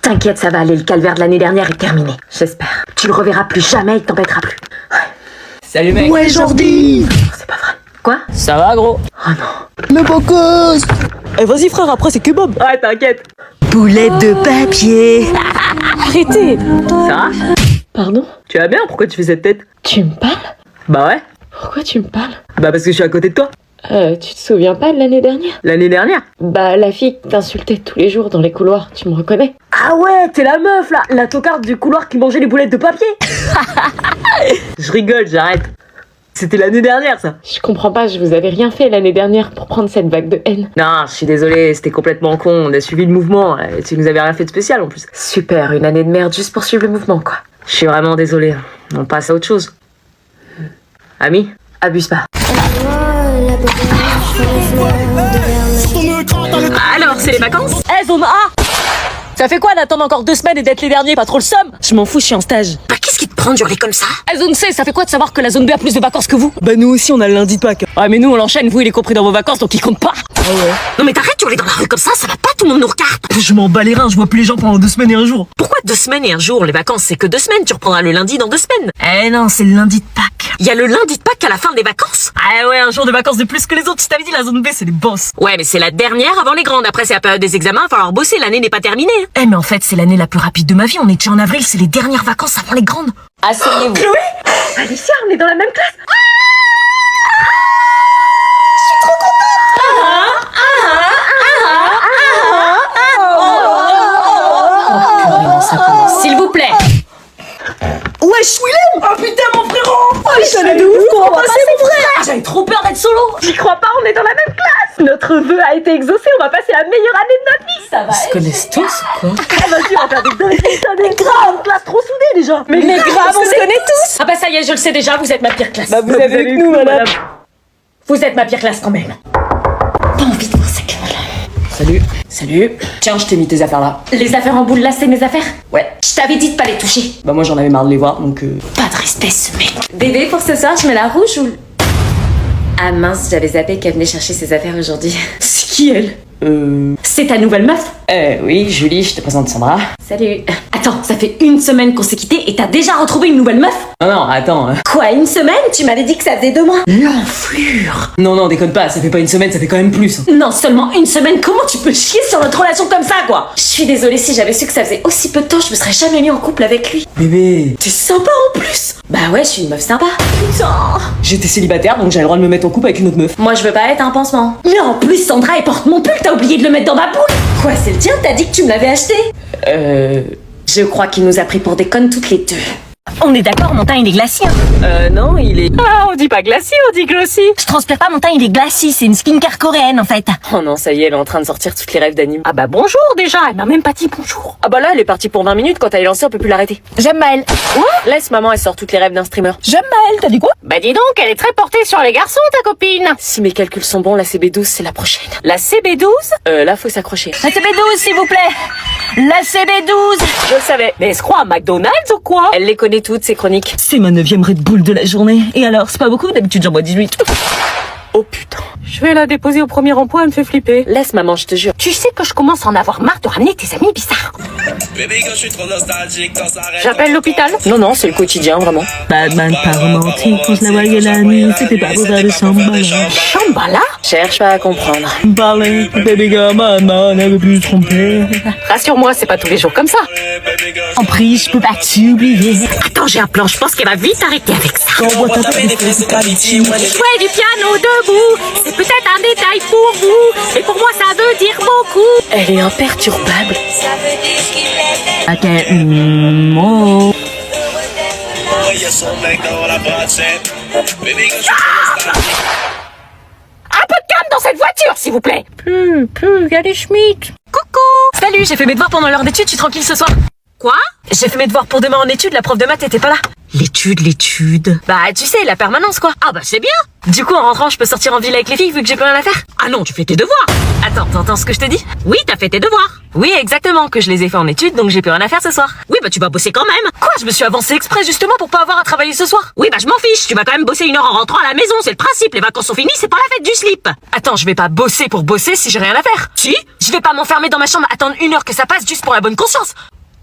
T'inquiète, ça va aller, le calvaire de l'année dernière est terminé. J'espère. Tu le reverras plus jamais, il t'embêtera plus. Ouais. Salut mec. Ouais, Jordi. C'est pas vrai. Quoi? Ça va gros? Oh non. Le beau gosse. Eh vas-y frère, après c'est kebab. Ouais, t'inquiète. Boulette de papier. Arrêtez. Sarah? Pardon? Tu vas bien? Pourquoi tu fais cette tête? Tu me parles? Bah ouais. Pourquoi tu me parles? Bah parce que je suis à côté de toi. Tu te souviens pas de l'année dernière? L'année dernière? Bah, la fille que t'insultais tous les jours dans les couloirs, tu me reconnais? Ah ouais, t'es la meuf là, la tocarde du couloir qui mangeait les boulettes de papier. Je rigole, j'arrête. C'était l'année dernière ça. Je comprends pas, je vous avais rien fait l'année dernière pour prendre cette vague de haine. Non, je suis désolée, c'était complètement con, on a suivi le mouvement, et tu nous avais rien fait de spécial en plus. Super, une année de merde juste pour suivre le mouvement quoi. Je suis vraiment désolée, on passe à autre chose. Ami, abuse pas. Alors, c'est les vacances? Eh, zone A! Ça fait quoi d'attendre encore 2 semaines et d'être les derniers? Pas trop le seum? Je m'en fous, je suis en stage. Bah qu'est-ce qui te prend d'hurler comme ça? Eh, zone C, ça fait quoi de savoir que la zone B a plus de vacances que vous? Bah nous aussi on a le lundi de Pâques. Ouais, mais nous on l'enchaîne, vous il est compris dans vos vacances donc il compte pas. Non mais t'arrêtes d'hurler dans la rue comme ça va pas, tout le monde nous regarde. Je m'en bats les reins, je vois plus les gens pendant 2 semaines et un jour. Pourquoi 2 semaines et un jour? Les vacances c'est que 2 semaines, tu reprendras le lundi dans 2 semaines. Eh non, c'est le lundi de Pâques. Il y a le lundi de Pâques à la fin des vacances. Ah ouais, un jour de vacances de plus que les autres. Je t'avais dit, la zone B c'est les boss. Ouais mais c'est la dernière avant les grandes, après c'est la période des examens, il va falloir bosser, l'année n'est pas terminée. Eh mais en fait c'est l'année la plus rapide de ma vie, on est déjà en avril, c'est les dernières vacances avant les grandes. Asseyez-vous. Alicia, on est dans la même classe. S'il vous plaît. Wesh Willem. Oh putain mon frérot. Oh les chalets de ouf qu'on va passer mon frère. J'avais trop peur d'être solo. J'y crois pas, on est dans la même classe. Notre vœu a été exaucé, on va passer la meilleure année de notre vie. Ça va. Ils se connaissent tous ou quoi? Ah, vas-y, on va faire des dingueries, ça des grave. Classe trop soudée déjà. Mais grave, on se connaît tous. Ah bah ça y est, je le sais déjà, vous êtes ma pire classe. Vous avez eu que nous, madame. Vous êtes ma pire classe quand même. Pas envie de voir ça que là. Salut. Salut. Tiens, je t'ai mis tes affaires là. Les affaires en boule là, c'est mes affaires? Ouais. Je t'avais dit de pas les toucher. Bah moi j'en avais marre de les voir donc Pas de respect ce mec. Bébé, pour ce soir, je mets la rouge ou... Ah mince, j'avais zappé qu'elle venait chercher ses affaires aujourd'hui. c'est qui elle? C'est ta nouvelle meuf? Oui, Julie, je te présente Sandra. Salut. Attends, ça fait 1 semaine qu'on s'est quittés et t'as déjà retrouvé une nouvelle meuf? Non, attends. Quoi, 1 semaine? Tu m'avais dit que ça faisait 2 mois. L'enflure. Non, déconne pas, ça fait pas 1 semaine, ça fait quand même plus. Non, seulement 1 semaine, comment tu peux chier sur notre relation comme ça, quoi? Je suis désolée, si j'avais su que ça faisait aussi peu de temps, je me serais jamais mis en couple avec lui. Bébé. T'es sympa en plus. Bah ouais, je suis une meuf sympa. Putain. J'étais célibataire donc j'avais le droit de me mettre en couple avec une autre meuf. Moi, je veux pas être un pansement. Mais en plus, Sandra, elle porte mon pull, t'as oublié de le mettre dans ma poule. Quoi, c'est le tien? T'as dit que tu me l'avais acheté? Je crois qu'il nous a pris pour des connes toutes les deux. On est d'accord, mon teint il est glacis. Non, il est... Ah, on dit pas glacis, on dit glossy. Je transpire pas, mon teint il est glacis, c'est une skincare coréenne en fait. Oh non, ça y est, elle est en train de sortir toutes les rêves d'anime. Ah bah bonjour déjà, elle m'a même pas dit bonjour. Ah bah là, elle est partie pour 20 minutes, quand elle est lancée, on peut plus l'arrêter. J'aime Maëlle. Laisse maman, elle sort toutes les rêves d'un streamer. J'aime Maëlle, t'as dit quoi? Bah dis donc, elle est très portée sur les garçons, ta copine. Si mes calculs sont bons, la CB12, c'est la prochaine. La CB12? Là, faut s'accrocher. La CB12 s'il vous plaît. La CB12. Je le savais. Mais elle se croit à McDonald's ou quoi? Elle les connaît toutes, ces chroniques. C'est ma 9e Red Bull de la journée. Et alors, c'est pas beaucoup? D'habitude j'en bois 18. Oh putain. Je vais la déposer au premier rond-point, elle me fait flipper. Laisse maman, je te jure. Tu sais que je commence à en avoir marre de ramener tes amis bizarres. J'appelle l'hôpital? Non, c'est le quotidien, vraiment. Batman pas romantique, on se la voyait la nuit, c'était pas pour ça de Shambhala. Shambhala? Cherche pas à comprendre. Parler, baby girl, maman n'avait plus se tromper. Rassure-moi, c'est pas tous les jours comme ça. En prise, je peux pas t'oublier. Attends, j'ai un plan, je pense qu'elle va vite arrêter avec ça. Quand on voit ta tête, Jouer du piano debout, c'est peut-être un détail pour vous, mais pour moi ça veut dire beaucoup. Elle est imperturbable. Un peu de calme dans cette voiture, s'il vous plaît. Y a les Schmitt. Coucou. Salut, j'ai fait mes devoirs pendant l'heure d'études, je suis tranquille ce soir. Quoi? J'ai fait mes devoirs pour demain en études, la prof de maths était pas là. L'étude. Bah, tu sais, la permanence quoi. Ah bah c'est bien. Du coup, en rentrant, je peux sortir en ville avec les filles vu que j'ai plus rien à faire? Ah non, tu fais tes devoirs. Attends, t'entends ce que je te dis? Oui, t'as fait tes devoirs. Oui, exactement, que je les ai fait en études, donc j'ai plus rien à faire ce soir. Oui, bah tu vas bosser quand même. Quoi? Je me suis avancé exprès justement pour pas avoir à travailler ce soir. Oui, bah je m'en fiche, tu vas quand même bosser 1 heure en rentrant à la maison, c'est le principe, les vacances sont finies, c'est pas la fête du slip. Attends, je vais pas bosser pour bosser si j'ai rien à faire. Si? Je vais pas m'enfermer dans ma chambre, attendre 1 heure que ça passe juste pour la bonne conscience.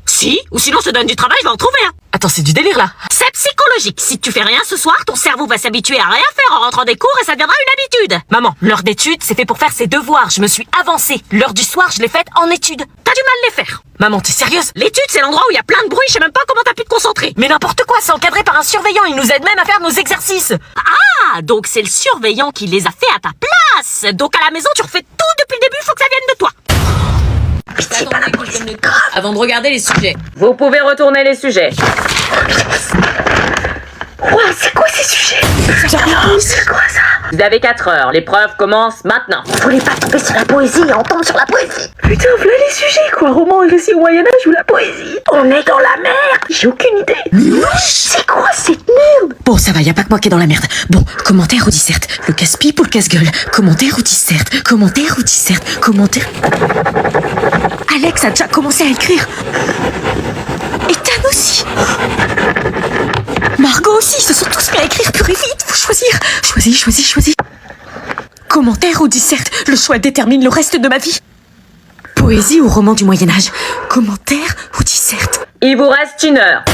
Si, ou sinon je te donne du travail, je vais en trouver un. Attends, c'est du délire là. C'est psychologique, si tu fais rien ce soir, ton cerveau va s'habituer à rien faire en rentrant des cours et ça deviendra une habitude. Maman, l'heure d'études, c'est fait pour faire ses devoirs, je me suis avancée. L'heure du soir, je l'ai faite en études. T'as du mal à les faire. Maman, t'es sérieuse? L'étude, c'est l'endroit où il y a plein de bruit, je sais même pas comment t'as pu te concentrer. Mais n'importe quoi, c'est encadré par un surveillant, il nous aide même à faire nos exercices. Ah, donc c'est le surveillant qui les a fait à ta place. Donc à la maison, tu refais tout depuis le début, faut que ça vienne de toi. Attendez que je donne le temps avant de regarder les sujets. Vous pouvez retourner les sujets. Ouais, c'est quoi ces sujets? C'est quoi ça? Vous avez 4 heures, l'épreuve commence maintenant. Vous voulez pas tomber sur la poésie, on tombe sur la poésie. Putain, voilà les sujets quoi, roman et récit au Moyen-Âge ou la poésie. On est dans la merde. J'ai aucune idée. Mais wesh, c'est quoi cette merde? Bon, ça va, y a pas que moi qui est dans la merde. Bon, commentaire ou disserte. Le casse-pipe ou le casse-gueule. Commentaire ou disserte. Commentaire ou disserte. Commentaire. Alex a déjà commencé à écrire. Ethan aussi. Margot aussi, ils se sont tous mis à écrire pur et vite. Faut choisir. Choisis. Commentaire ou disserte. Le choix détermine le reste de ma vie. Poésie ou roman du Moyen-Âge. Commentaire ou disserte. Il vous reste 1 heure.